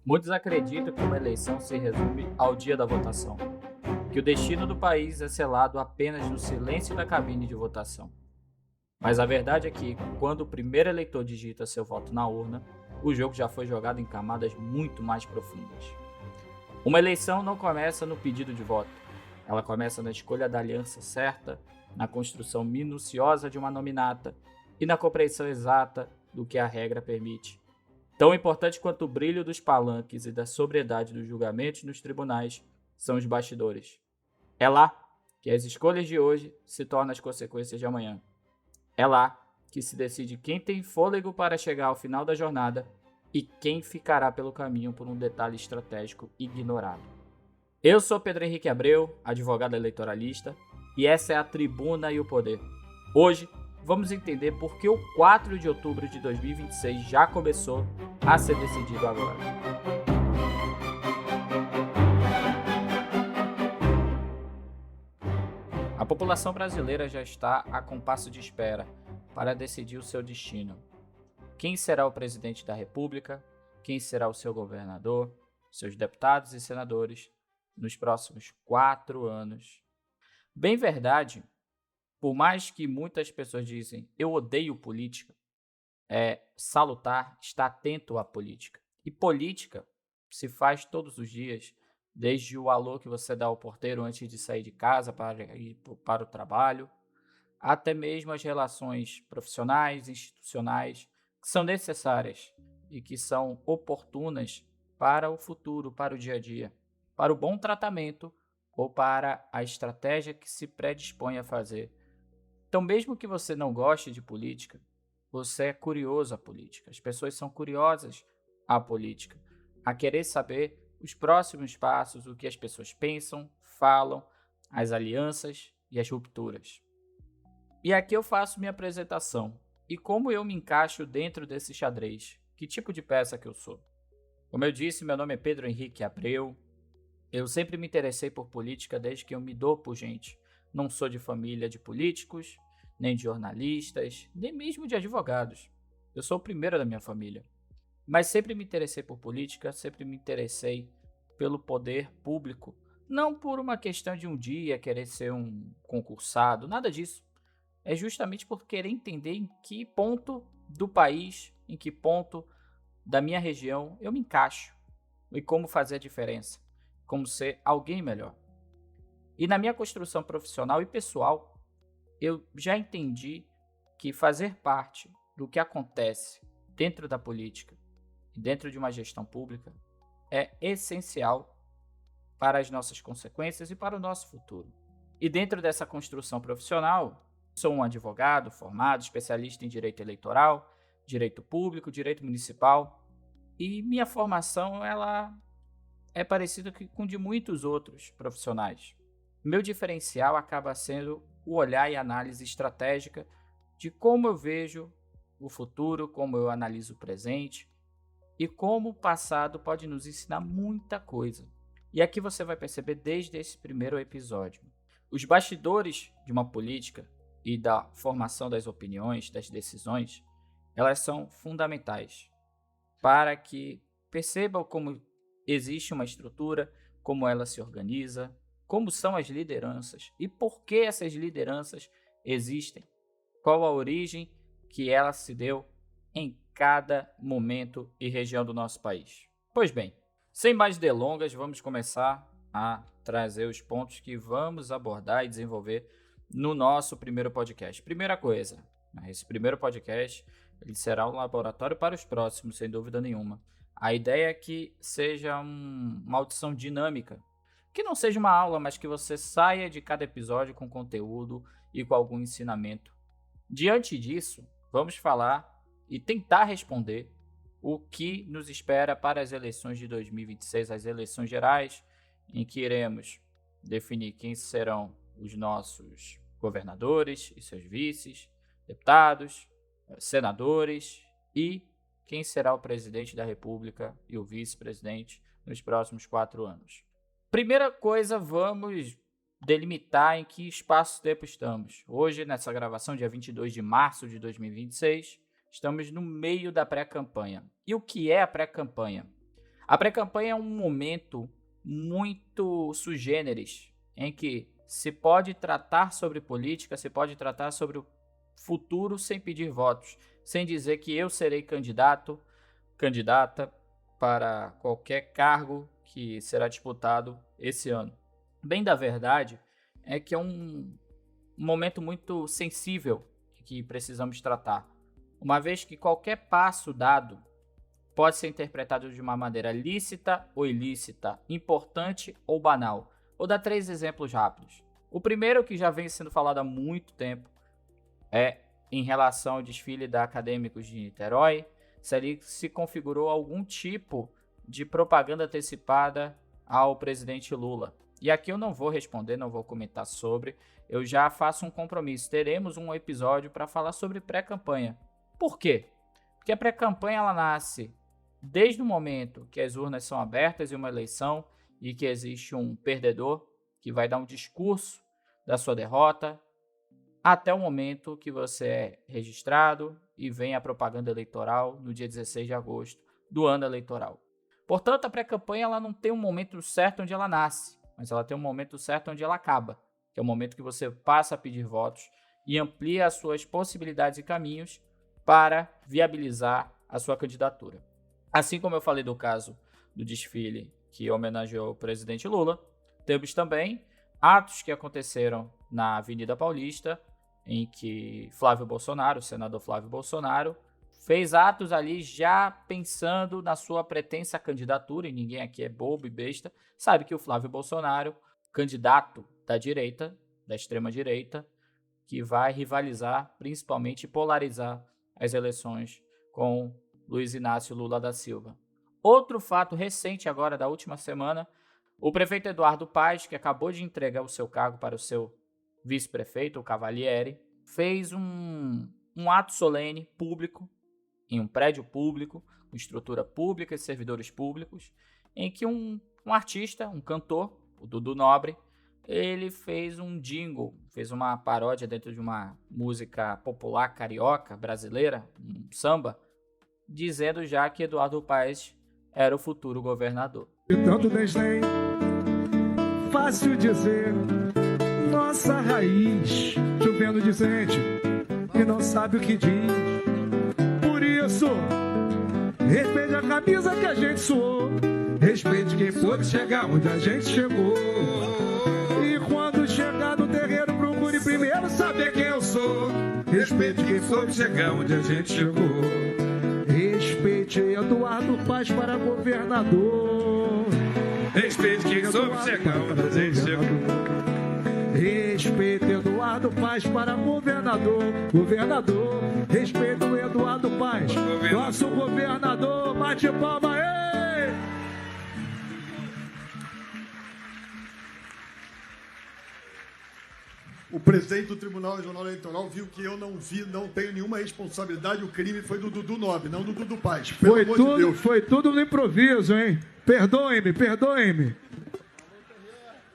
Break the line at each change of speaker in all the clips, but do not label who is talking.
Muitos acreditam que uma eleição se resume ao dia da votação, que o destino do país é selado apenas no silêncio da cabine de votação. Mas a verdade é que, quando o primeiro eleitor digita seu voto na urna, o jogo já foi jogado em camadas muito mais profundas. Uma eleição não começa no pedido de voto, ela começa na escolha da aliança certa, na construção minuciosa de uma nominata e na compreensão exata do que a regra permite. Tão importante quanto o brilho dos palanques e da sobriedade dos julgamentos nos tribunais são os bastidores. É lá que as escolhas de hoje se tornam as consequências de amanhã. É lá que se decide quem tem fôlego para chegar ao final da jornada e quem ficará pelo caminho por um detalhe estratégico ignorado. Eu sou Pedro Henrique Abreu, advogado eleitoralista, e essa é a Tribuna e o Poder. Hoje, vamos entender por que o 4 de outubro de 2026 já começou a ser decidido agora. A população brasileira já está a compasso de espera para decidir o seu destino. Quem será o presidente da República? Quem será o seu governador? Seus deputados e senadores nos próximos 4 anos? Bem verdade, por mais que muitas pessoas dizem eu odeio política, é salutar estar atento à política. E política se faz todos os dias, desde o alô que você dá ao porteiro antes de sair de casa para ir para o trabalho, até mesmo as relações profissionais, institucionais, que são necessárias e que são oportunas para o futuro, para o dia a dia, para o bom tratamento ou para a estratégia que se predispõe a fazer. Então, mesmo que você não goste de política, você é curioso à política. As pessoas são curiosas à política, a querer saber os próximos passos, o que as pessoas pensam, falam, as alianças e as rupturas. E aqui eu faço minha apresentação. E como eu me encaixo dentro desse xadrez? Que tipo de peça que eu sou? Como eu disse, meu nome é Pedro Henrique Abreu. Eu sempre me interessei por política desde que eu me dou por gente. Não sou de família de políticos, nem de jornalistas, nem mesmo de advogados. Eu sou o primeiro da minha família. Mas sempre me interessei por política, sempre me interessei pelo poder público. Não por uma questão de um dia querer ser um concursado, nada disso. É justamente por querer entender em que ponto do país, em que ponto da minha região eu me encaixo e como fazer a diferença, como ser alguém melhor. E na minha construção profissional e pessoal, eu já entendi que fazer parte do que acontece dentro da política e dentro de uma gestão pública é essencial para as nossas consequências e para o nosso futuro. E dentro dessa construção profissional, sou um advogado formado, especialista em direito eleitoral, direito público, direito municipal, e minha formação ela é parecida com de muitos outros profissionais. Meu diferencial acaba sendo o olhar e análise estratégica de como eu vejo o futuro, como eu analiso o presente e como o passado pode nos ensinar muita coisa. E aqui você vai perceber desde esse primeiro episódio. Os bastidores de uma política e da formação das opiniões, das decisões, elas são fundamentais para que percebam como existe uma estrutura, como ela se organiza, como são as lideranças e por que essas lideranças existem, qual a origem que ela se deu em cada momento e região do nosso país. Pois bem, sem mais delongas, vamos começar a trazer os pontos que vamos abordar e desenvolver no nosso primeiro podcast. Primeira coisa, esse primeiro podcast ele será um laboratório para os próximos, sem dúvida nenhuma. A ideia é que seja uma audição dinâmica, que não seja uma aula, mas que você saia de cada episódio com conteúdo e com algum ensinamento. Diante disso, vamos falar e tentar responder o que nos espera para as eleições de 2026, as eleições gerais, em que iremos definir quem serão os nossos governadores e seus vices, deputados, senadores e quem será o presidente da República e o vice-presidente nos próximos 4 anos. Primeira coisa, vamos delimitar em que espaço-tempo estamos. Hoje, nessa gravação, dia 22 de março de 2026, estamos no meio da pré-campanha. E o que é a pré-campanha? A pré-campanha é um momento muito sui generis, em que se pode tratar sobre política, se pode tratar sobre o futuro sem pedir votos, sem dizer que eu serei candidato, candidata para qualquer cargo que será disputado esse ano. Bem da verdade é que é um momento muito sensível que precisamos tratar, uma vez que qualquer passo dado pode ser interpretado de uma maneira lícita ou ilícita, importante ou banal. Vou dar 3 exemplos rápidos. O primeiro, que já vem sendo falado há muito tempo, é em relação ao desfile da Acadêmicos de Niterói, se ali se configurou algum tipo de propaganda antecipada ao presidente Lula. E aqui eu não vou responder, não vou comentar sobre, eu já faço um compromisso. Teremos um episódio para falar sobre pré-campanha. Por quê? Porque a pré-campanha ela nasce desde o momento que as urnas são abertas em uma eleição e que existe um perdedor que vai dar um discurso da sua derrota, até o momento que você é registrado e vem a propaganda eleitoral no dia 16 de agosto do ano eleitoral. Portanto, a pré-campanha ela não tem um momento certo onde ela nasce, mas ela tem um momento certo onde ela acaba, que é o momento que você passa a pedir votos e amplia as suas possibilidades e caminhos para viabilizar a sua candidatura. Assim como eu falei do caso do desfile que homenageou o presidente Lula, temos também atos que aconteceram na Avenida Paulista, em que Flávio Bolsonaro, o senador Flávio Bolsonaro, fez atos ali já pensando na sua pretensa candidatura, e ninguém aqui é bobo e besta, sabe que o Flávio Bolsonaro, candidato da direita, da extrema-direita, que vai rivalizar, principalmente polarizar as eleições com Luiz Inácio Lula da Silva. Outro fato recente agora da última semana, o prefeito Eduardo Paes, que acabou de entregar o seu cargo para o seu vice-prefeito, o Cavalieri, fez um ato solene público, em um prédio público, com estrutura pública e servidores públicos, em que um artista, um cantor, o Dudu Nobre, ele fez um jingle, fez uma paródia dentro de uma música popular carioca, brasileira, um samba, dizendo já que Eduardo Paes era o futuro governador.
E tanto desdém, fácil dizer, nossa raiz, chovendo de gente e não sabe o que diz. Por isso, respeite a camisa que a gente suou, respeite quem for chegar onde a gente chegou. E quando chegar no terreno, procure primeiro saber quem eu sou. Respeite quem for chegar onde a gente chegou. Respeite Eduardo Paes para governador.
Respeite quem soube chegar onde a gente chegou.
Respeito Eduardo Paes para governador. Governador, respeito o Eduardo Paes, nosso governador. Bate palma, ei!
O presidente do Tribunal Regional Eleitoral viu que eu não tenho nenhuma responsabilidade. O crime foi do Dudu Nobre, não do Dudu Paes. Pelo amor de Deus.
Foi tudo no improviso, hein? Perdoe-me.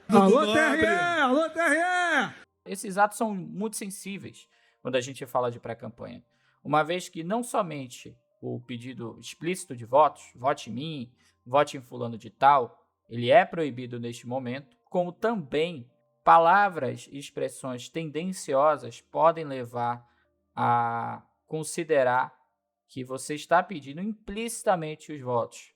Alô, TRE! Alô, TRE!
Esses atos são muito sensíveis quando a gente fala de pré-campanha, uma vez que não somente o pedido explícito de votos, vote em mim, vote em fulano de tal, ele é proibido neste momento, como também palavras e expressões tendenciosas podem levar a considerar que você está pedindo implicitamente os votos.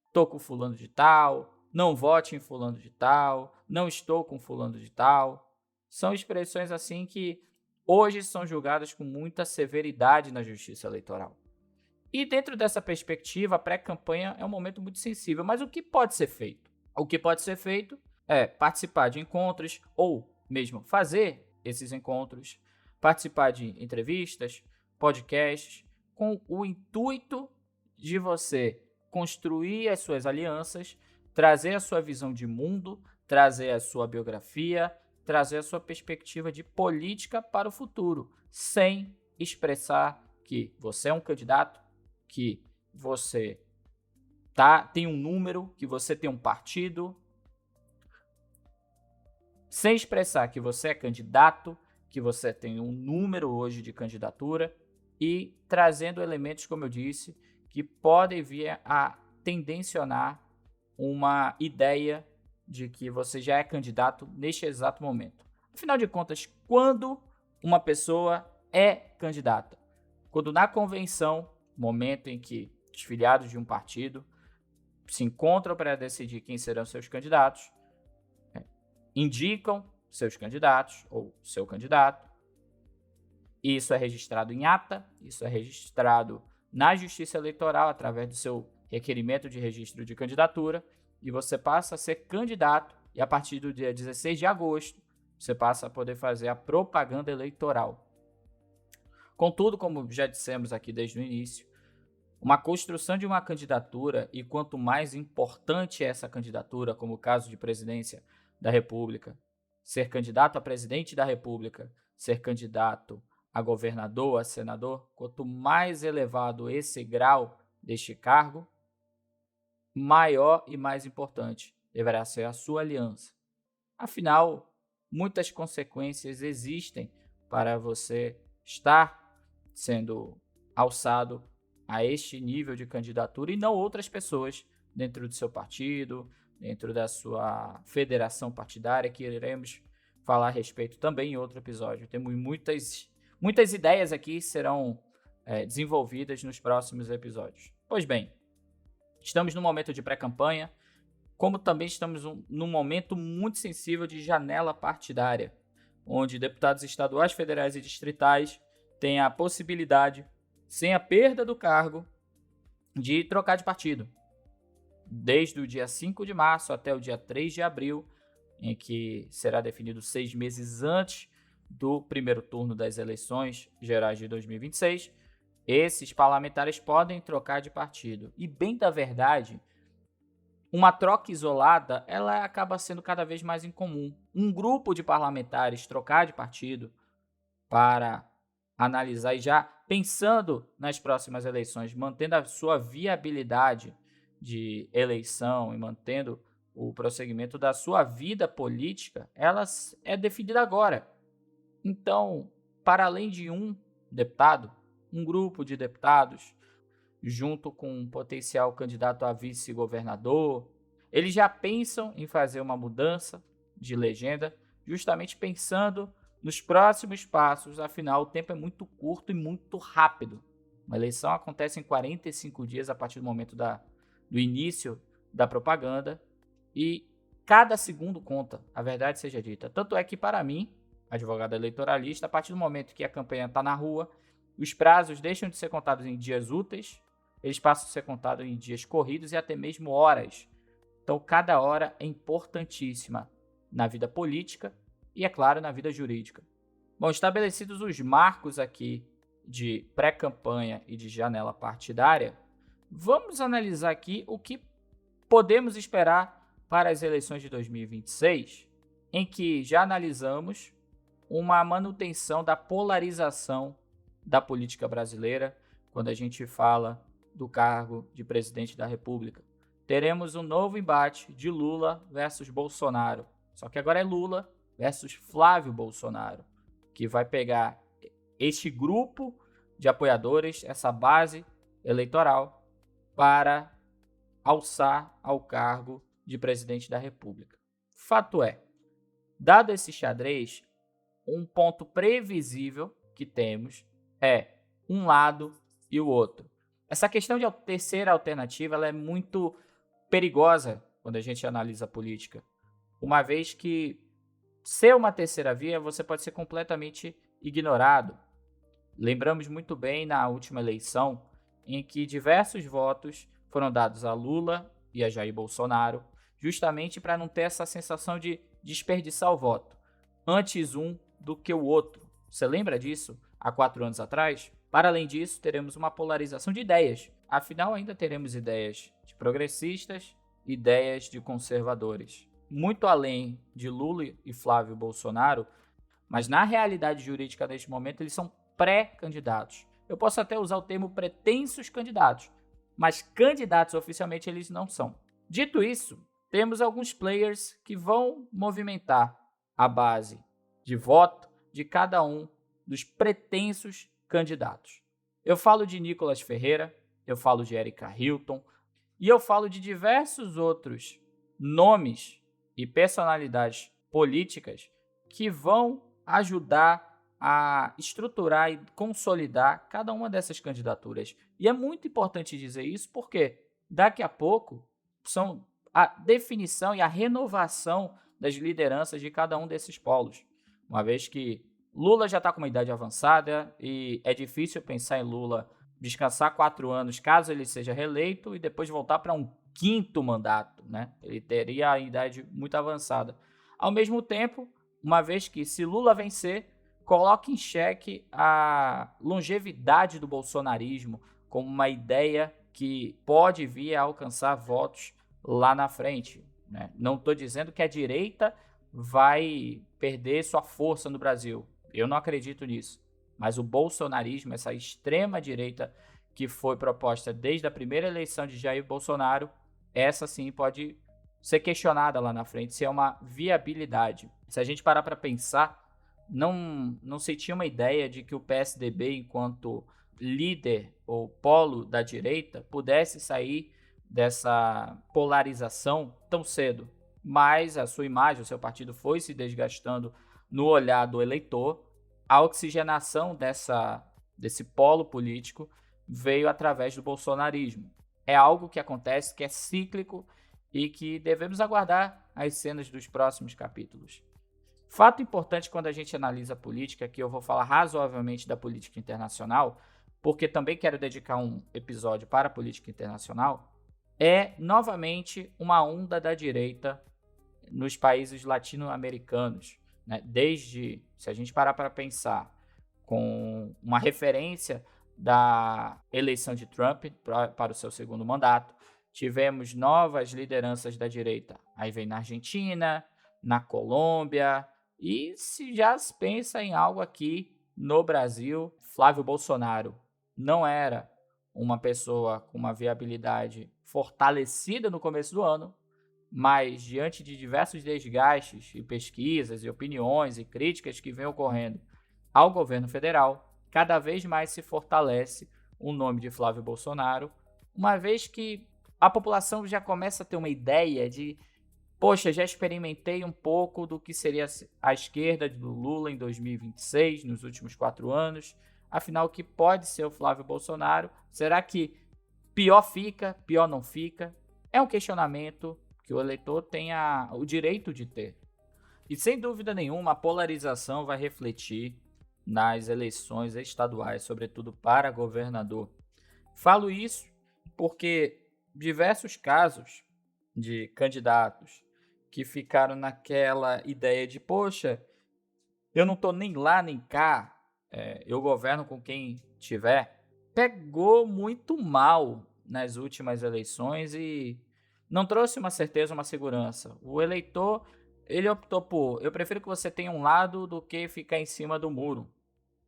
Estou com fulano de tal, não vote em fulano de tal, não estou com fulano de tal. São expressões assim que hoje são julgadas com muita severidade na justiça eleitoral. E dentro dessa perspectiva, a pré-campanha é um momento muito sensível. Mas o que pode ser feito? O que pode ser feito é participar de encontros ou mesmo fazer esses encontros, participar de entrevistas, podcasts, com o intuito de você construir as suas alianças, trazer a sua visão de mundo, trazer a sua biografia, trazer a sua perspectiva de política para o futuro, sem expressar que você é um candidato, que você tem um número, que você tem um partido, sem expressar que você é candidato, que você tem um número hoje de candidatura e trazendo elementos, como eu disse, que podem vir a tendencionar uma ideia de que você já é candidato neste exato momento. Afinal de contas, quando uma pessoa é candidata? Quando na convenção, momento em que os filiados de um partido se encontram para decidir quem serão seus candidatos, indicam seus candidatos ou seu candidato. Isso é registrado em ata, isso é registrado na Justiça Eleitoral através do seu requerimento de registro de candidatura, e você passa a ser candidato, e a partir do dia 16 de agosto, você passa a poder fazer a propaganda eleitoral. Contudo, como já dissemos aqui desde o início, uma construção de uma candidatura, e quanto mais importante é essa candidatura, como o caso de presidência da República, ser candidato a presidente da República, ser candidato a governador, a senador, quanto mais elevado esse grau deste cargo, maior e mais importante deverá ser a sua aliança. Afinal, muitas consequências existem para você estar sendo alçado a este nível de candidatura e não outras pessoas dentro do seu partido, dentro da sua federação partidária, que iremos falar a respeito também em outro episódio. Temos muitas ideias aqui que serão desenvolvidas nos próximos episódios. Pois bem, estamos no momento de pré-campanha, como também estamos num momento muito sensível de janela partidária, onde deputados estaduais, federais e distritais têm a possibilidade, sem a perda do cargo, de trocar de partido. Desde o dia 5 de março até o dia 3 de abril, em que será definido 6 meses antes do primeiro turno das eleições gerais de 2026, esses parlamentares podem trocar de partido. E bem da verdade, uma troca isolada, ela acaba sendo cada vez mais incomum. Um grupo de parlamentares trocar de partido para analisar e já pensando nas próximas eleições, mantendo a sua viabilidade de eleição e mantendo o prosseguimento da sua vida política, ela é definida agora. Então, para além de um deputado, um grupo de deputados, junto com um potencial candidato a vice-governador, eles já pensam em fazer uma mudança de legenda, justamente pensando nos próximos passos. Afinal, o tempo é muito curto e muito rápido. Uma eleição acontece em 45 dias a partir do momento do início da propaganda, e cada segundo conta, a verdade seja dita. Tanto é que, para mim, advogado eleitoralista, a partir do momento que a campanha está na rua, os prazos deixam de ser contados em dias úteis, eles passam a ser contados em dias corridos e até mesmo horas. Então, cada hora é importantíssima na vida política e, é claro, na vida jurídica. Bom, estabelecidos os marcos aqui de pré-campanha e de janela partidária, vamos analisar aqui o que podemos esperar para as eleições de 2026, em que já analisamos uma manutenção da polarização da política brasileira quando a gente fala do cargo de presidente da República. Teremos um novo embate de Lula versus Bolsonaro, só que agora é Lula versus Flávio Bolsonaro, que vai pegar este grupo de apoiadores, essa base eleitoral, para alçar ao cargo de presidente da República. Fato é, dado esse xadrez, um ponto previsível que temos é um lado e o outro. Essa questão de terceira alternativa ela é muito perigosa quando a gente analisa a política, uma vez que ser uma terceira via você pode ser completamente ignorado. Lembramos muito bem na última eleição em que diversos votos foram dados a Lula e a Jair Bolsonaro, justamente para não ter essa sensação de desperdiçar o voto. Antes um do que o outro. Você lembra disso há 4 anos atrás? Para além disso, teremos uma polarização de ideias. Afinal, ainda teremos ideias de progressistas, ideias de conservadores. Muito além de Lula e Flávio Bolsonaro, mas na realidade jurídica neste momento, eles são pré-candidatos. Eu posso até usar o termo pretensos candidatos, mas candidatos oficialmente eles não são. Dito isso, temos alguns players que vão movimentar a base de voto de cada um dos pretensos candidatos. Eu falo de Nicolas Ferreira, eu falo de Érica Hilton, E eu falo de diversos outros nomes e personalidades políticas que vão ajudar a estruturar e consolidar cada uma dessas candidaturas. E é muito importante dizer isso porque daqui a pouco são a definição e a renovação das lideranças de cada um desses polos. Uma vez que Lula já está com uma idade avançada e é difícil pensar em Lula descansar 4 anos caso ele seja reeleito e depois voltar para um 5º mandato, né? Ele teria a idade muito avançada. Ao mesmo tempo, uma vez que se Lula vencer, coloca em xeque a longevidade do bolsonarismo como uma ideia que pode vir a alcançar votos lá na frente, né? Não estou dizendo que a direita vai perder sua força no Brasil. Eu não acredito nisso. Mas o bolsonarismo, essa extrema-direita que foi proposta desde a primeira eleição de Jair Bolsonaro, essa sim pode ser questionada lá na frente, se é uma viabilidade. Se a gente parar para pensar, não se tinha uma ideia de que o PSDB, enquanto líder ou polo da direita, pudesse sair dessa polarização tão cedo. Mas a sua imagem, o seu partido foi se desgastando no olhar do eleitor. A oxigenação desse polo político veio através do bolsonarismo. É algo que acontece, que é cíclico e que devemos aguardar as cenas dos próximos capítulos. Fato importante quando a gente analisa a política, que eu vou falar razoavelmente da política internacional, porque também quero dedicar um episódio para a política internacional, é novamente uma onda da direita nos países latino-americanos. Desde, se a gente parar para pensar, com uma referência da eleição de Trump para o seu 2º mandato, tivemos novas lideranças da direita. Aí vem na Argentina, na Colômbia, e se já se pensa em algo aqui no Brasil, Flávio Bolsonaro não era uma pessoa com uma viabilidade fortalecida no começo do ano, mas diante de diversos desgastes e pesquisas e opiniões e críticas que vêm ocorrendo ao governo federal, cada vez mais se fortalece o nome de Flávio Bolsonaro, uma vez que a população já começa a ter uma ideia de, poxa, já experimentei um pouco do que seria a esquerda do Lula em 2026, nos últimos 4 anos, afinal, o que pode ser o Flávio Bolsonaro? Será que pior fica, pior não fica? É um questionamento que o eleitor tem o direito de ter. E sem dúvida nenhuma, a polarização vai refletir nas eleições estaduais, sobretudo para governador. Falo isso porque diversos casos de candidatos que ficaram naquela ideia de, poxa, eu não estou nem lá nem cá, eu governo com quem tiver, pegou muito mal nas últimas eleições e não trouxe uma certeza, uma segurança. O eleitor, ele optou por, eu prefiro que você tenha um lado do que ficar em cima do muro.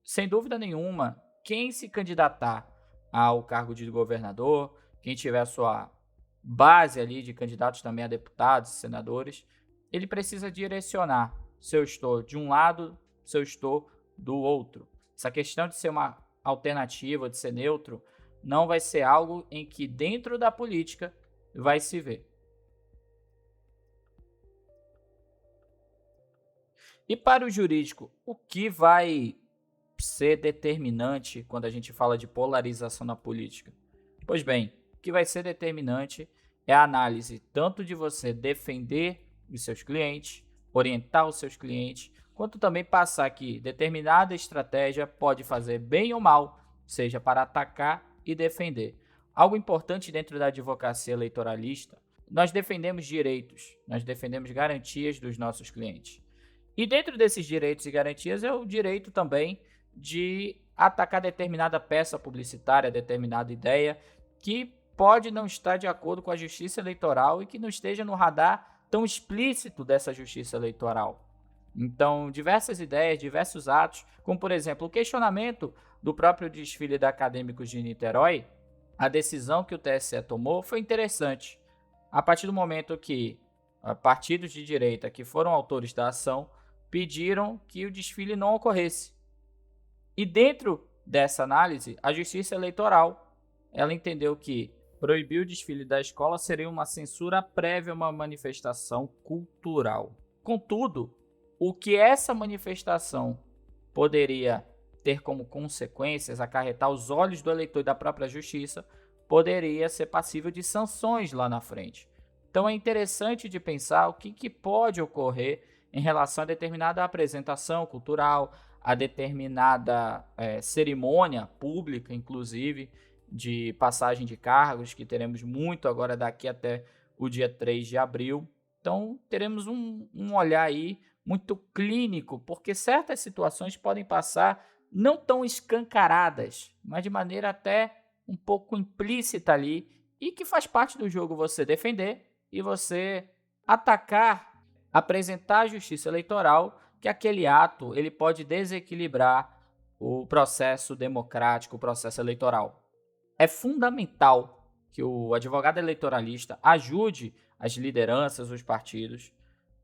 Sem dúvida nenhuma, quem se candidatar ao cargo de governador, quem tiver a sua base ali de candidatos também a deputados, senadores, ele precisa direcionar se eu estou de um lado, se eu estou do outro. Essa questão de ser uma alternativa, de ser neutro, não vai ser algo em que dentro da política vai se ver. E para o jurídico, o que vai ser determinante quando a gente fala de polarização na política? Pois bem, o que vai ser determinante é a análise tanto de você defender os seus clientes, orientar os seus clientes, quanto também passar que determinada estratégia pode fazer bem ou mal, seja para atacar e defender. Algo importante dentro da advocacia eleitoralista, nós defendemos direitos, nós defendemos garantias dos nossos clientes. E dentro desses direitos e garantias é o direito também de atacar determinada peça publicitária, determinada ideia, que pode não estar de acordo com a justiça eleitoral e que não esteja no radar tão explícito dessa justiça eleitoral. Então, diversas ideias, diversos atos, como por exemplo o questionamento do próprio desfile da Acadêmicos de Niterói, a decisão que o TSE tomou foi interessante. A partir do momento que partidos de direita que foram autores da ação pediram que o desfile não ocorresse. E dentro dessa análise, a Justiça Eleitoral ela entendeu que Proibir o desfile da escola seria uma censura prévia a uma manifestação cultural. Contudo, o que essa manifestação poderia ter como consequências, acarretar aos olhos do eleitor e da própria justiça, poderia ser passível de sanções lá na frente. Então é interessante de pensar o que pode ocorrer em relação a determinada apresentação cultural, a determinada cerimônia pública, inclusive, de passagem de cargos, que teremos muito agora daqui até o dia 3 de abril. Então teremos um olhar aí muito clínico, porque certas situações podem passar não tão escancaradas, mas de maneira até um pouco implícita ali, e que faz parte do jogo você defender e você atacar, apresentar à justiça eleitoral que aquele ato ele pode desequilibrar o processo democrático, o processo eleitoral. É fundamental que o advogado eleitoralista ajude as lideranças, os partidos,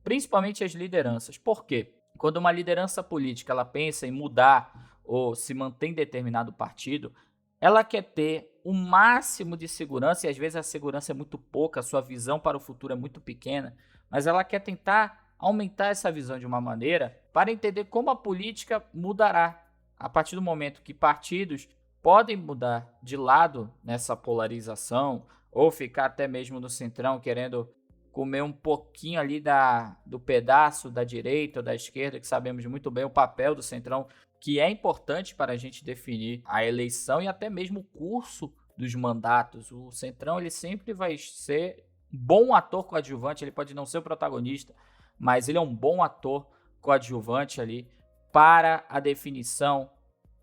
principalmente as lideranças. Por quê? Quando uma liderança política ela pensa em mudar ou se mantém em determinado partido, ela quer ter o máximo de segurança, e às vezes a segurança é muito pouca, a sua visão para o futuro é muito pequena, mas ela quer tentar aumentar essa visão de uma maneira para entender como a política mudará. A partir do momento que partidos podem mudar de lado nessa polarização, ou ficar até mesmo no centrão querendo comer um pouquinho ali do pedaço da direita ou da esquerda, que sabemos muito bem o papel do centrão, que é importante para a gente definir a eleição e até mesmo o curso dos mandatos. O centrão ele sempre vai ser um bom ator coadjuvante, ele pode não ser o protagonista, mas ele é um bom ator coadjuvante ali para a definição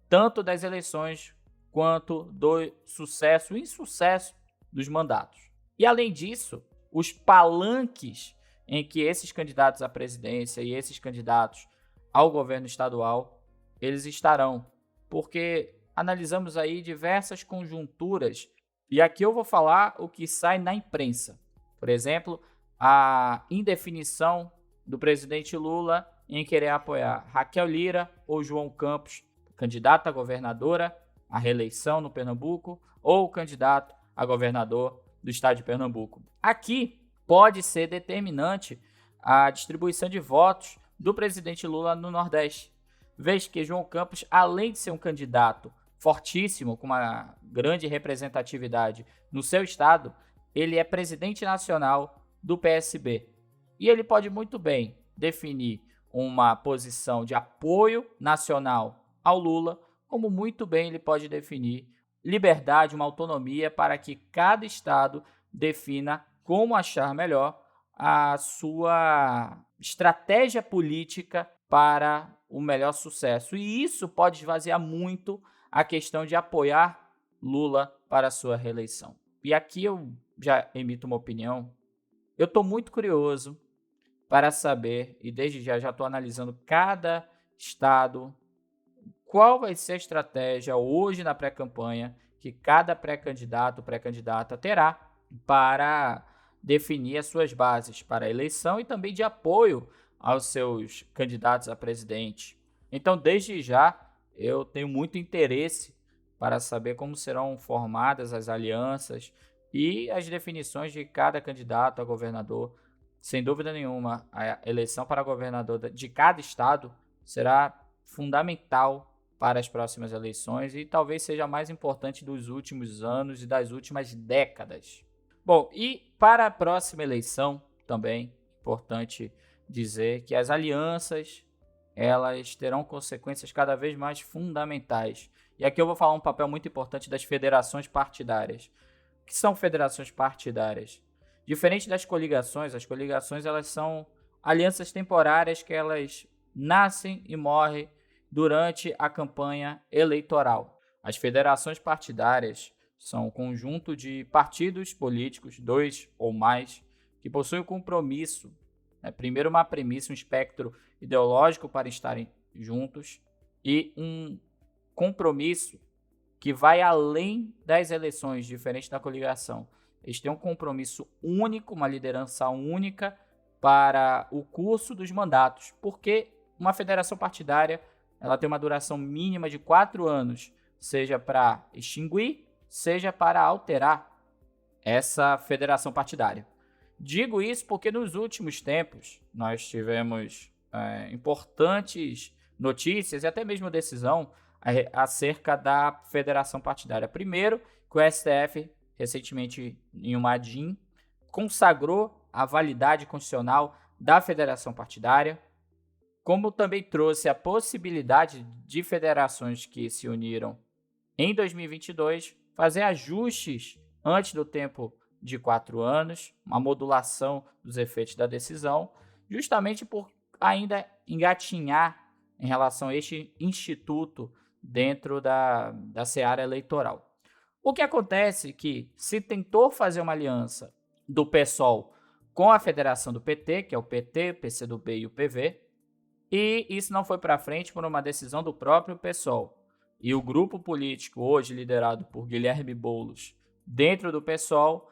tanto das eleições quanto do sucesso e insucesso dos mandatos. E além disso, os palanques em que esses candidatos à presidência e esses candidatos ao governo estadual eles estarão, porque analisamos aí diversas conjunturas, e aqui eu vou falar o que sai na imprensa. Por exemplo, a indefinição do presidente Lula em querer apoiar Raquel Lira ou João Campos, candidato a governadora, a reeleição no Pernambuco, ou candidato a governador do estado de Pernambuco. Aqui pode ser determinante a distribuição de votos do presidente Lula no Nordeste, vez que João Campos, além de ser um candidato fortíssimo, com uma grande representatividade no seu estado, ele é presidente nacional do PSB. E ele pode muito bem definir uma posição de apoio nacional ao Lula, como muito bem ele pode definir liberdade, uma autonomia para que cada estado defina como achar melhor a sua estratégia política para o melhor sucesso. E isso pode esvaziar muito a questão de apoiar Lula para a sua reeleição. E aqui eu já emito uma opinião. Eu estou muito curioso para saber, e desde já estou analisando cada estado, qual vai ser a estratégia hoje na pré-campanha que cada pré-candidato ou pré-candidata terá para definir as suas bases para a eleição e também de apoio aos seus candidatos a presidente. Então, desde já, eu tenho muito interesse para saber como serão formadas as alianças e as definições de cada candidato a governador. Sem dúvida nenhuma, a eleição para governador de cada estado será fundamental para as próximas eleições e talvez seja a mais importante dos últimos anos e das últimas décadas. Bom, e para a próxima eleição também, importante dizer que as alianças elas terão consequências cada vez mais fundamentais. E aqui eu vou falar um papel muito importante das federações partidárias. O que são federações partidárias? Diferente das coligações, as coligações elas são alianças temporárias que elas nascem e morrem durante a campanha eleitoral. As federações partidárias são um conjunto de partidos políticos, 2 ou mais, que possuem o compromisso, primeiro uma premissa, um espectro ideológico para estarem juntos e um compromisso que vai além das eleições, diferente da coligação. Eles têm um compromisso único, uma liderança única para o curso dos mandatos, porque uma federação partidária ela tem uma duração mínima de 4 anos, seja para extinguir, seja para alterar essa federação partidária. Digo isso porque nos últimos tempos nós tivemos importantes notícias e até mesmo decisão acerca da federação partidária. Primeiro, que o STF, recentemente em uma ADIM, consagrou a validade constitucional da federação partidária, como também trouxe a possibilidade de federações que se uniram em 2022 fazer ajustes antes do tempo de 4 anos, uma modulação dos efeitos da decisão, justamente por ainda engatinhar em relação a este instituto dentro da seara eleitoral. O que acontece é que se tentou fazer uma aliança do PSOL com a federação do PT, que é o PT, o PCdoB e o PV, e isso não foi para frente por uma decisão do próprio PSOL. E o grupo político, hoje liderado por Guilherme Boulos, dentro do PSOL,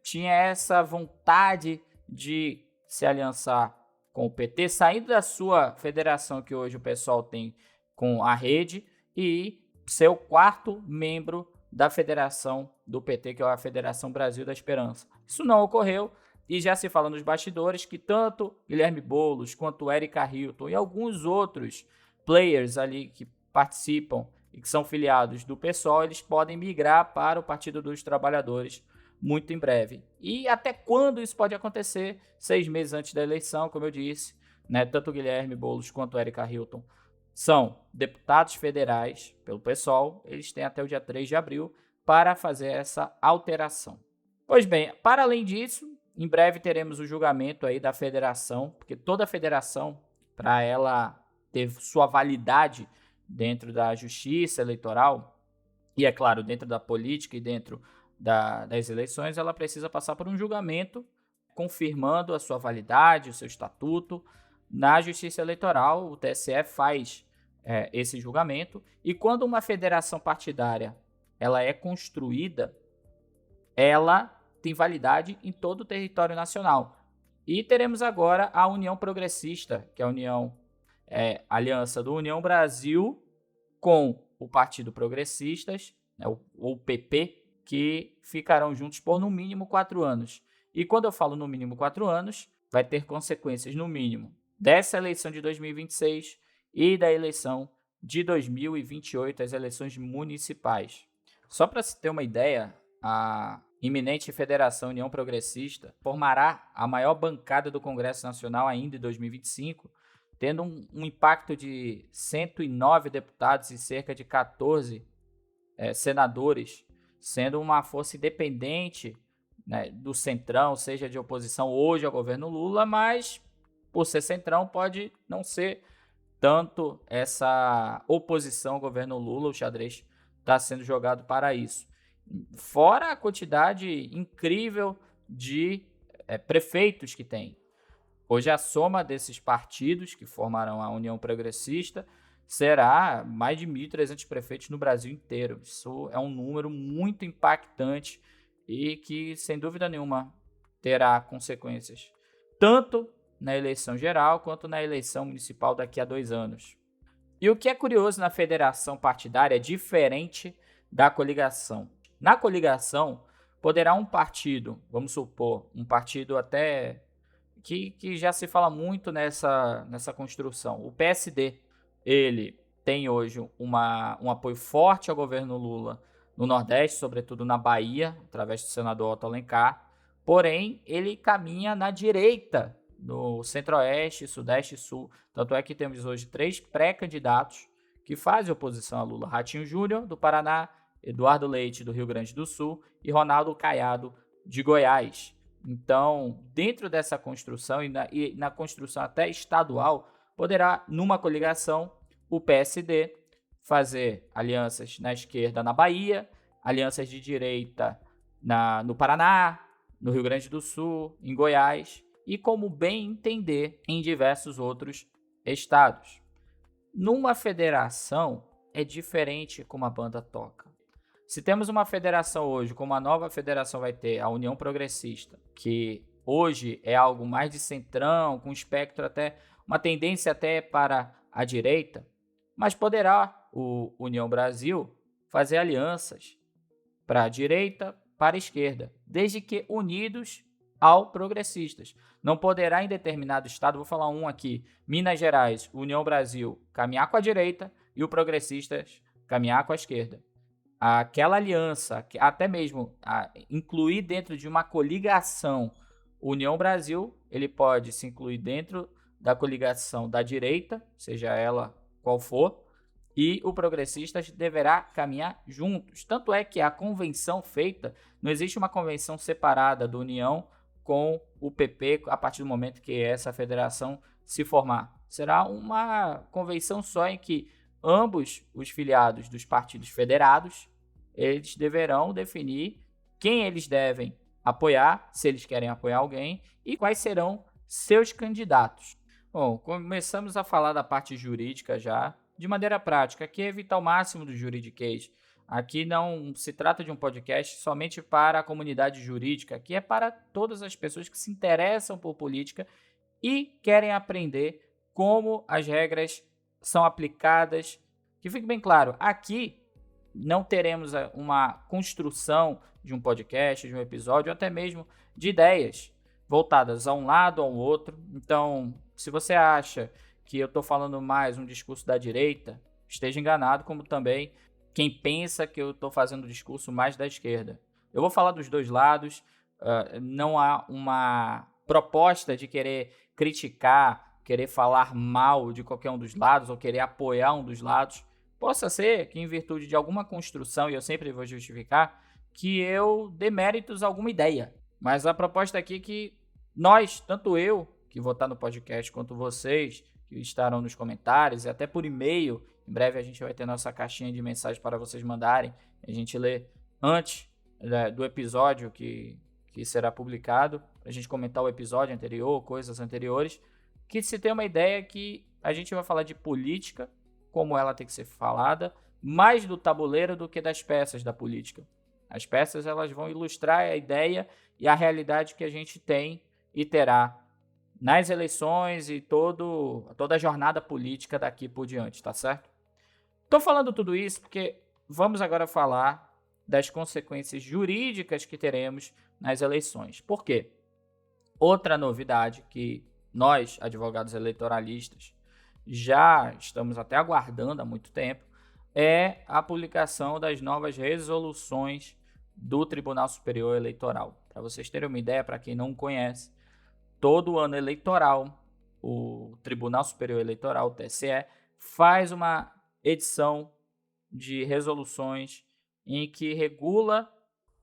tinha essa vontade de se aliançar com o PT, saindo da sua federação que hoje o PSOL tem com a Rede, e ser o 4º membro da federação do PT, que é a Federação Brasil da Esperança. Isso não ocorreu, e já se fala nos bastidores que tanto Guilherme Boulos quanto Érica Hilton e alguns outros players ali que participam e que são filiados do PSOL, eles podem migrar para o Partido dos Trabalhadores muito em breve. E até quando isso pode acontecer? 6 meses antes da eleição, como eu disse, né? Tanto Guilherme Boulos quanto Érica Hilton são deputados federais pelo PSOL, eles têm até o dia 3 de abril para fazer essa alteração. Pois bem, para além disso, em breve teremos o julgamento aí da federação, porque toda federação, para ela ter sua validade dentro da justiça eleitoral, e é claro, dentro da política e dentro das eleições, ela precisa passar por um julgamento confirmando a sua validade, o seu estatuto. Na justiça eleitoral, o TSE faz esse julgamento, e quando uma federação partidária ela é construída, ela tem validade em todo o território nacional. E teremos agora a União Progressista, que é a aliança do União Brasil com o Partido Progressistas, né, o PP, que ficarão juntos por no mínimo 4 anos. E quando eu falo no mínimo 4 anos, vai ter consequências no mínimo dessa eleição de 2026 e da eleição de 2028, as eleições municipais. Só para se ter uma ideia, a iminente Federação União Progressista formará a maior bancada do Congresso Nacional ainda em 2025, tendo um impacto de 109 deputados e cerca de 14 senadores, sendo uma força independente, né, do Centrão, seja de oposição hoje ao governo Lula, mas por ser Centrão pode não ser tanto essa oposição ao governo Lula. O xadrez está sendo jogado para isso. Fora a quantidade incrível de prefeitos que tem. Hoje a soma desses partidos que formarão a União Progressista será mais de 1.300 prefeitos no Brasil inteiro. Isso é um número muito impactante e que, sem dúvida nenhuma, terá consequências tanto na eleição geral quanto na eleição municipal daqui a 2 anos. E o que é curioso na federação partidária é diferente da coligação. Na coligação, poderá um partido, vamos supor, um partido até que já se fala muito nessa construção, o PSD, ele tem hoje um apoio forte ao governo Lula no Nordeste, sobretudo na Bahia, através do senador Otto Alencar, porém ele caminha na direita no Centro-Oeste, Sudeste e Sul. Tanto é que temos hoje 3 pré-candidatos que fazem oposição a Lula: Ratinho Júnior, do Paraná, Eduardo Leite, do Rio Grande do Sul, e Ronaldo Caiado, de Goiás. Então, dentro dessa construção e na construção até estadual, poderá, numa coligação, o PSD fazer alianças na esquerda na Bahia, alianças de direita no Paraná, no Rio Grande do Sul, em Goiás, e como bem entender em diversos outros estados. Numa federação, é diferente como a banda toca. Se temos uma federação hoje, como a nova federação vai ter, a União Progressista, que hoje é algo mais de centrão, com espectro até, uma tendência até para a direita, mas poderá o União Brasil fazer alianças para a direita, para a esquerda, desde que unidos ao progressistas. Não poderá em determinado estado, vou falar um aqui, Minas Gerais, União Brasil, caminhar com a direita e o progressistas caminhar com a esquerda. Aquela aliança, até mesmo incluir dentro de uma coligação União Brasil, ele pode se incluir dentro da coligação da direita, seja ela qual for, e o progressistas deverá caminhar juntos. Tanto é que a convenção feita, não existe uma convenção separada do União com o PP a partir do momento que essa federação se formar. Será uma convenção só em que ambos os filiados dos partidos federados, eles deverão definir quem eles devem apoiar, se eles querem apoiar alguém, e quais serão seus candidatos. Bom, começamos a falar da parte jurídica já, de maneira prática. Aqui é evitar o máximo do juridiquês. Aqui não se trata de um podcast somente para a comunidade jurídica, aqui é para todas as pessoas que se interessam por política e querem aprender como as regras são aplicadas. Que fique bem claro, aqui não teremos uma construção de um podcast, de um episódio, ou até mesmo de ideias voltadas a um lado ou ao outro. Então, se você acha que eu estou falando mais um discurso da direita, esteja enganado, como também quem pensa que eu estou fazendo um discurso mais da esquerda. Eu vou falar dos dois lados, não há uma proposta de querer criticar, querer falar mal de qualquer um dos lados ou querer apoiar um dos lados. Possa ser que em virtude de alguma construção, e eu sempre vou justificar, que eu dê méritos a alguma ideia. Mas a proposta aqui é que nós, tanto eu, que vou estar no podcast, quanto vocês, que estarão nos comentários e até por e-mail, em breve a gente vai ter nossa caixinha de mensagem para vocês mandarem, a gente lê antes do episódio que será publicado, a gente comentar o episódio anterior, coisas anteriores, que se tem uma ideia que a gente vai falar de política, como ela tem que ser falada, mais do tabuleiro do que das peças da política. As peças elas vão ilustrar a ideia e a realidade que a gente tem e terá nas eleições e toda a jornada política daqui por diante, tá certo? Estou falando tudo isso porque vamos agora falar das consequências jurídicas que teremos nas eleições. Por quê? Outra novidade que nós, advogados eleitoralistas, já estamos até aguardando há muito tempo, é a publicação das novas resoluções do Tribunal Superior Eleitoral. Para vocês terem uma ideia, para quem não conhece, todo ano eleitoral, o Tribunal Superior Eleitoral, o TSE, faz uma edição de resoluções em que regula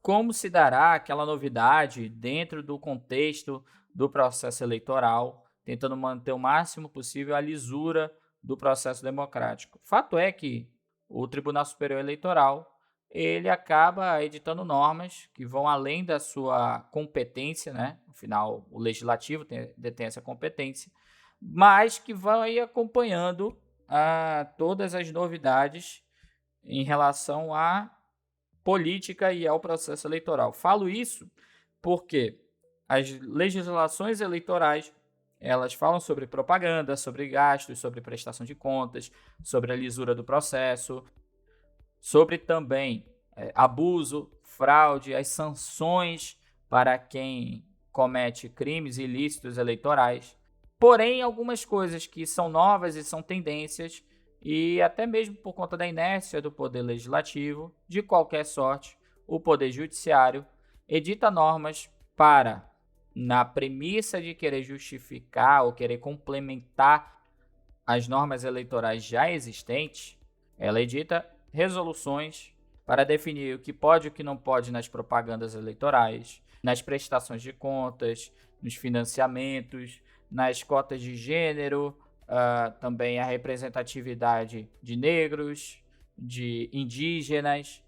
como se dará aquela novidade dentro do contexto do processo eleitoral, tentando manter o máximo possível a lisura do processo democrático. Fato é que o Tribunal Superior Eleitoral ele acaba editando normas que vão além da sua competência, né? Afinal, o Legislativo detém essa competência, mas que vão aí acompanhando todas as novidades em relação à política e ao processo eleitoral. Falo isso porque as legislações eleitorais elas falam sobre propaganda, sobre gastos, sobre prestação de contas, sobre a lisura do processo, sobre também abuso, fraude, as sanções para quem comete crimes ilícitos eleitorais. Porém, algumas coisas que são novas e são tendências, e até mesmo por conta da inércia do Poder Legislativo, de qualquer sorte, o Poder Judiciário edita normas para, na premissa de querer justificar ou querer complementar as normas eleitorais já existentes, ela edita resoluções para definir o que pode e o que não pode nas propagandas eleitorais, nas prestações de contas, nos financiamentos, nas cotas de gênero, também a representatividade de negros, de indígenas.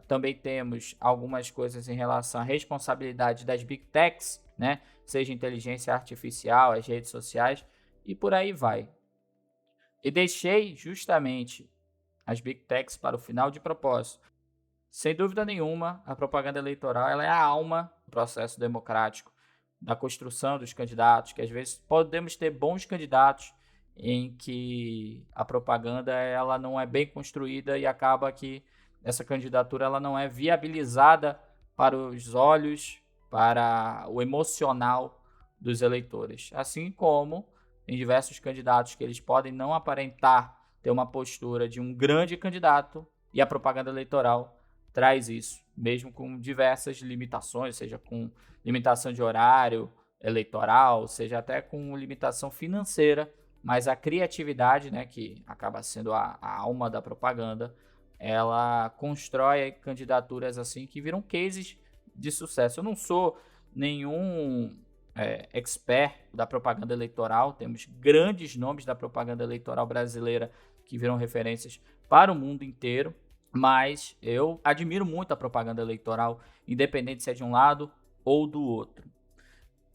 Também temos algumas coisas em relação à responsabilidade das Big Techs, né? Seja inteligência artificial, as redes sociais e por aí vai. E deixei justamente as Big Techs para o final de propósito. Sem dúvida nenhuma, a propaganda eleitoral ela é a alma do processo democrático, da construção dos candidatos, que às vezes podemos ter bons candidatos em que a propaganda ela não é bem construída e acaba que essa candidatura ela não é viabilizada para os olhos, para o emocional dos eleitores. Assim como em diversos candidatos que eles podem não aparentar ter uma postura de um grande candidato, e a propaganda eleitoral traz isso, mesmo com diversas limitações, seja com limitação de horário eleitoral, seja até com limitação financeira, mas a criatividade, né, que acaba sendo a alma da propaganda, ela constrói candidaturas assim que viram cases de sucesso. Eu não sou nenhum expert da propaganda eleitoral, temos grandes nomes da propaganda eleitoral brasileira que viram referências para o mundo inteiro, mas eu admiro muito a propaganda eleitoral, independente se é de um lado ou do outro.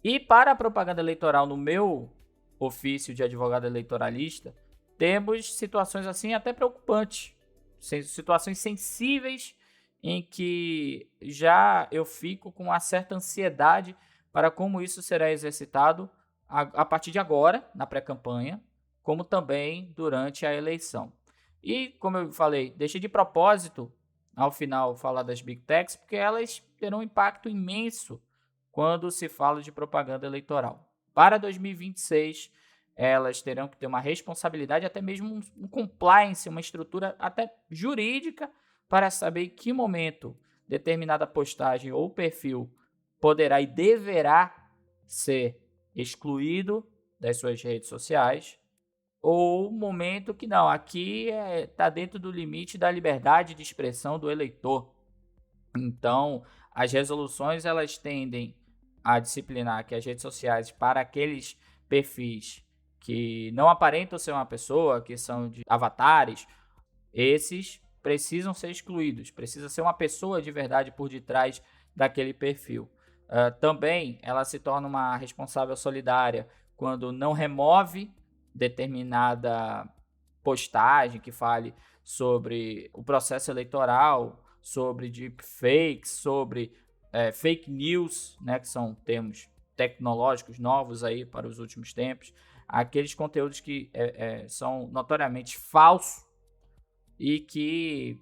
E para a propaganda eleitoral, no meu ofício de advogado eleitoralista, temos situações assim até preocupantes, situações sensíveis em que já eu fico com uma certa ansiedade para como isso será exercitado a partir de agora, na pré-campanha, como também durante a eleição. E, como eu falei, deixei de propósito, ao final, falar das Big Techs, porque elas terão um impacto imenso quando se fala de propaganda eleitoral. Para 2026, elas terão que ter uma responsabilidade, até mesmo um compliance, uma estrutura até jurídica, para saber em que momento determinada postagem ou perfil poderá e deverá ser excluído das suas redes sociais, ou momento que não, aqui está dentro do limite da liberdade de expressão do eleitor. Então, as resoluções elas tendem a disciplinar que as redes sociais, para aqueles perfis que não aparentam ser uma pessoa, que são de avatares, esses precisam ser excluídos, precisa ser uma pessoa de verdade por detrás daquele perfil. Também ela se torna uma responsável solidária quando não remove determinada postagem que fale sobre o processo eleitoral, sobre deepfakes, sobre fake news, né, que são termos tecnológicos novos aí para os últimos tempos, aqueles conteúdos que são notoriamente falsos e que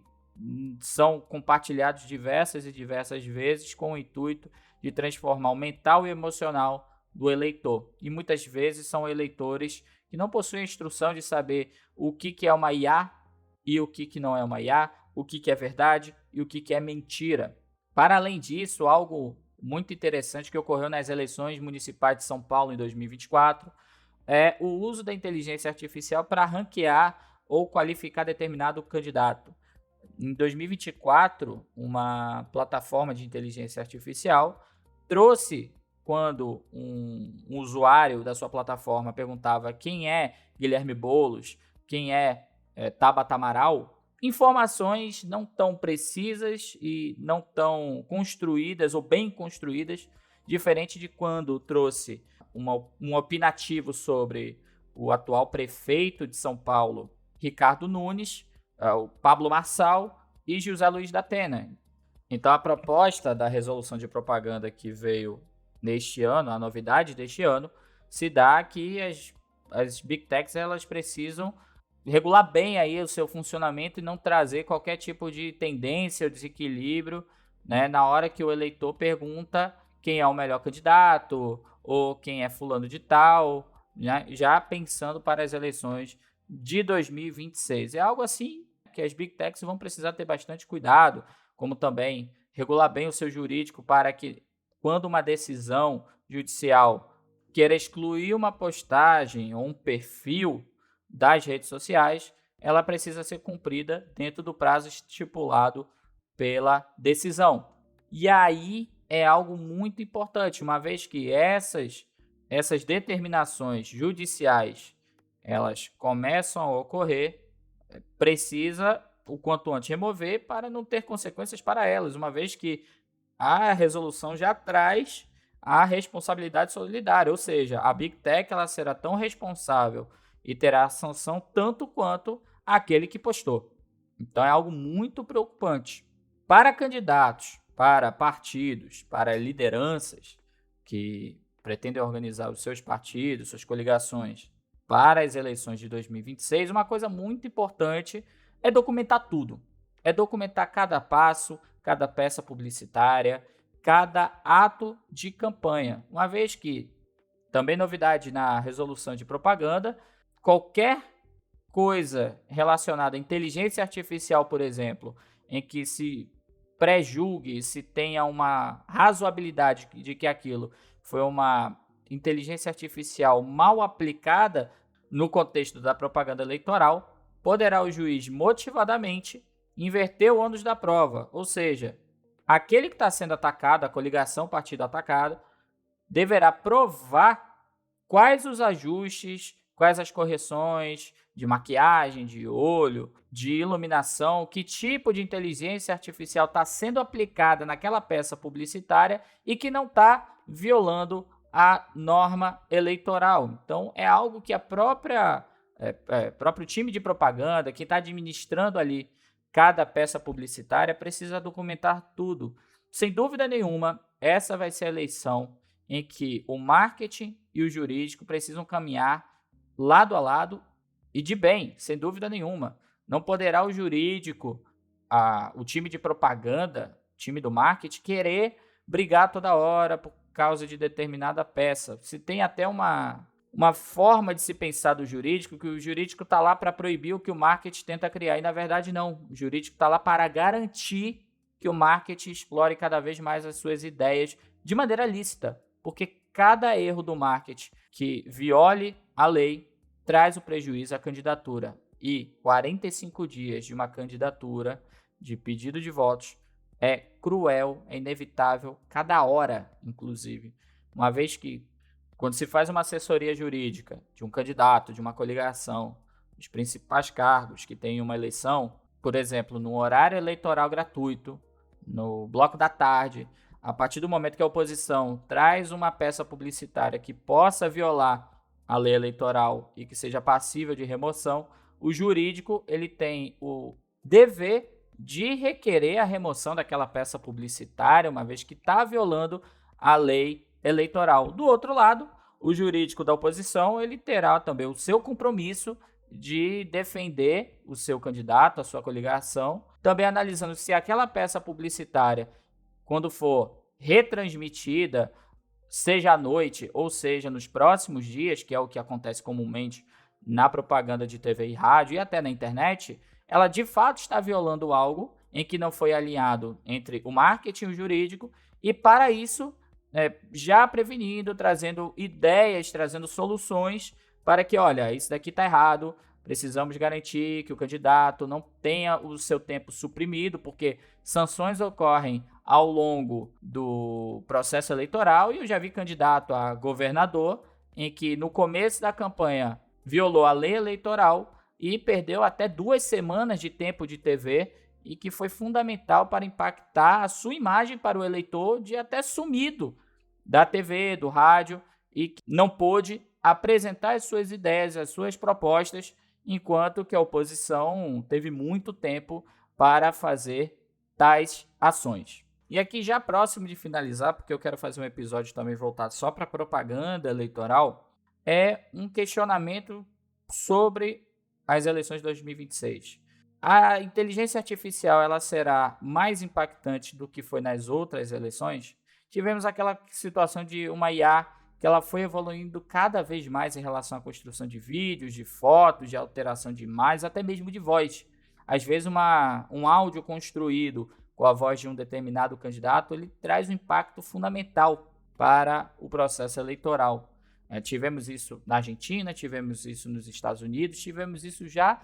são compartilhados diversas e diversas vezes com o intuito de transformar o mental e emocional do eleitor. E muitas vezes são eleitores que não possuem a instrução de saber o que é uma IA e o que não é uma IA, o que é verdade e o que é mentira. Para além disso, algo muito interessante que ocorreu nas eleições municipais de São Paulo em 2024 é o uso da inteligência artificial para ranquear ou qualificar determinado candidato. Em 2024, uma plataforma de inteligência artificial trouxe, quando um usuário da sua plataforma perguntava quem é Guilherme Boulos, quem é Tabata Amaral, informações não tão precisas e não tão construídas ou bem construídas, diferente de quando trouxe um opinativo sobre o atual prefeito de São Paulo, Ricardo Nunes, o Pablo Marçal e José Luiz da Atena. Então, a proposta da resolução de propaganda que veio neste ano, a novidade deste ano, se dá que as Big Techs elas precisam regular bem aí o seu funcionamento e não trazer qualquer tipo de tendência ou desequilíbrio, né, na hora que o eleitor pergunta quem é o melhor candidato ou quem é fulano de tal, né, já pensando para as eleições de 2026. É algo assim que as Big Techs vão precisar ter bastante cuidado, como também regular bem o seu jurídico para que, quando uma decisão judicial queira excluir uma postagem ou um perfil das redes sociais, ela precisa ser cumprida dentro do prazo estipulado pela decisão. E aí é algo muito importante, uma vez que essas determinações judiciais elas começam a ocorrer, precisa o quanto antes remover para não ter consequências para elas, uma vez que a resolução já traz a responsabilidade solidária, ou seja, a Big Tech ela será tão responsável e terá sanção tanto quanto aquele que postou. Então é algo muito preocupante. Para candidatos, para partidos, para lideranças que pretendem organizar os seus partidos, suas coligações para as eleições de 2026, uma coisa muito importante é documentar tudo. é documentar cada passo, cada peça publicitária, cada ato de campanha. Uma vez que, também novidade na resolução de propaganda, qualquer coisa relacionada à inteligência artificial, por exemplo, em que se pré-julgue, se tenha uma razoabilidade de que aquilo foi uma inteligência artificial mal aplicada no contexto da propaganda eleitoral, poderá o juiz motivadamente inverter o ônus da prova, ou seja, aquele que está sendo atacado, a coligação partido atacado, deverá provar quais os ajustes, quais as correções de maquiagem, de olho, de iluminação, que tipo de inteligência artificial está sendo aplicada naquela peça publicitária e que não está violando a norma eleitoral. Então, é algo que a próprio time de propaganda, que está administrando ali cada peça publicitária, precisa documentar tudo. Sem dúvida nenhuma, essa vai ser a eleição em que o marketing e o jurídico precisam caminhar lado a lado e de bem, sem dúvida nenhuma. Não poderá o jurídico, o time de propaganda, o time do marketing, querer brigar toda hora por causa de determinada peça. Se tem até uma forma de se pensar do jurídico, que o jurídico está lá para proibir o que o marketing tenta criar, e na verdade não. O jurídico está lá para garantir que o marketing explore cada vez mais as suas ideias de maneira lícita, porque cada erro do marketing que viole a lei traz o prejuízo à candidatura. E 45 dias de uma candidatura de pedido de votos é cruel, é inevitável, cada hora, inclusive. Uma vez que, quando se faz uma assessoria jurídica de um candidato, de uma coligação, os principais cargos que tem uma eleição, por exemplo, no horário eleitoral gratuito, no bloco da tarde, a partir do momento que a oposição traz uma peça publicitária que possa violar a lei eleitoral e que seja passível de remoção, o jurídico ele tem o dever de requerer a remoção daquela peça publicitária, uma vez que está violando a lei eleitoral. Do outro lado, o jurídico da oposição ele terá também o seu compromisso de defender o seu candidato, a sua coligação, também analisando se aquela peça publicitária, quando for retransmitida, seja à noite ou seja nos próximos dias, que é o que acontece comumente na propaganda de TV e rádio e até na internet, ela de fato está violando algo em que não foi alinhado entre o marketing e o jurídico, e para isso, já prevenindo, trazendo ideias, trazendo soluções para que, olha, isso daqui está errado, precisamos garantir que o candidato não tenha o seu tempo suprimido, porque sanções ocorrem ao longo do processo eleitoral, e eu já vi candidato a governador em que no começo da campanha violou a lei eleitoral e perdeu até 2 semanas de tempo de TV, e que foi fundamental para impactar a sua imagem para o eleitor de até sumido da TV, do rádio, e não pôde apresentar as suas ideias, as suas propostas, enquanto que a oposição teve muito tempo para fazer tais ações. E aqui já próximo de finalizar, porque eu quero fazer um episódio também voltado só para propaganda eleitoral, é um questionamento sobre as eleições de 2026. A inteligência artificial ela será mais impactante do que foi nas outras eleições? Tivemos aquela situação de uma IA que ela foi evoluindo cada vez mais em relação à construção de vídeos, de fotos, de alteração de imagens, até mesmo de voz. Às vezes um áudio construído com a voz de um determinado candidato, ele traz um impacto fundamental para o processo eleitoral. Tivemos isso na Argentina, tivemos isso nos Estados Unidos, tivemos isso já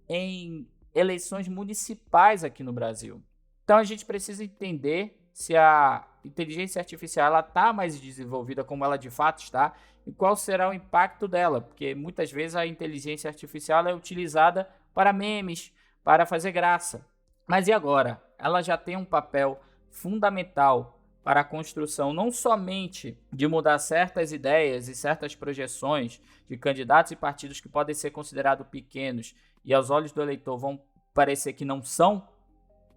em eleições municipais aqui no Brasil. Então a gente precisa entender se a inteligência artificial está mais desenvolvida como ela de fato está e qual será o impacto dela, porque muitas vezes a inteligência artificial é utilizada para memes, para fazer graça. Mas e agora? Ela já tem um papel fundamental para a construção não somente de mudar certas ideias e certas projeções de candidatos e partidos que podem ser considerados pequenos e aos olhos do eleitor vão parecer que não são,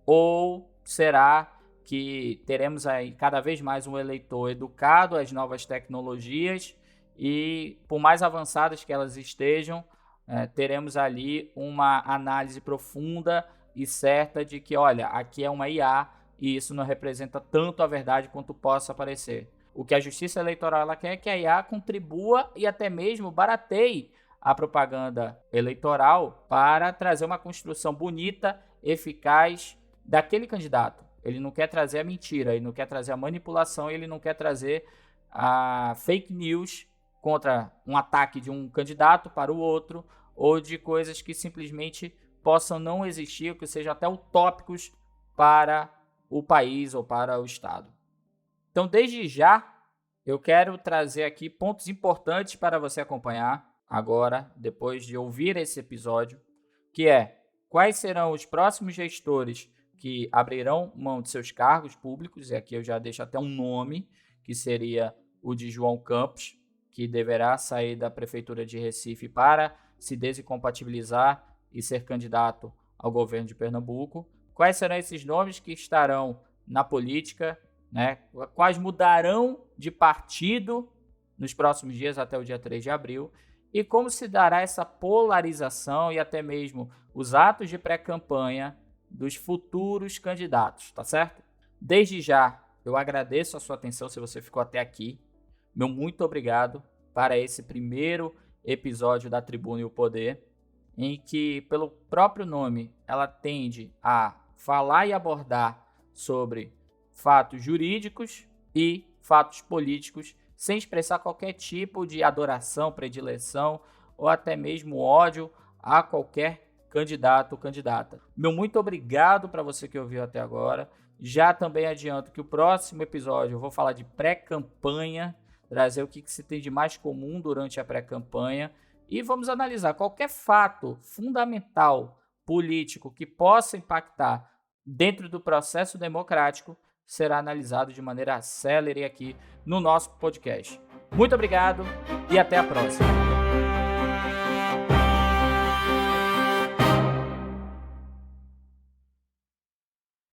ou será que teremos aí cada vez mais um eleitor educado às novas tecnologias e, por mais avançadas que elas estejam, teremos ali uma análise profunda e certa de que, olha, aqui é uma IA e isso não representa tanto a verdade quanto possa parecer. O que a Justiça Eleitoral ela quer é que a IA contribua e até mesmo barateie a propaganda eleitoral para trazer uma construção bonita, eficaz daquele candidato. Ele não quer trazer a mentira, ele não quer trazer a manipulação, ele não quer trazer a fake news contra um ataque de um candidato para o outro, ou de coisas que simplesmente possam não existir, ou que sejam até utópicos para o país ou para o Estado. Então, desde já, eu quero trazer aqui pontos importantes para você acompanhar agora, depois de ouvir esse episódio, que é quais serão os próximos gestores que abrirão mão de seus cargos públicos, e aqui eu já deixo até um nome, que seria o de João Campos, que deverá sair da Prefeitura de Recife para se desincompatibilizar e ser candidato ao governo de Pernambuco. Quais serão esses nomes que estarão na política, né? Quais mudarão de partido nos próximos dias até o dia 3 de abril? E como se dará essa polarização e até mesmo os atos de pré-campanha dos futuros candidatos, tá certo? Desde já, eu agradeço a sua atenção se você ficou até aqui. Meu muito obrigado para esse primeiro episódio da Tribuna e o Poder, em que, pelo próprio nome, ela tende a falar e abordar sobre fatos jurídicos e fatos políticos, sem expressar qualquer tipo de adoração, predileção ou até mesmo ódio a qualquer candidato ou candidata. Meu muito obrigado para você que ouviu até agora. Já também adianto que o próximo episódio eu vou falar de pré-campanha, trazer o que se tem de mais comum durante a pré-campanha e vamos analisar qualquer fato fundamental político que possa impactar dentro do processo democrático será analisado de maneira célere aqui no nosso podcast. Muito obrigado e até a próxima.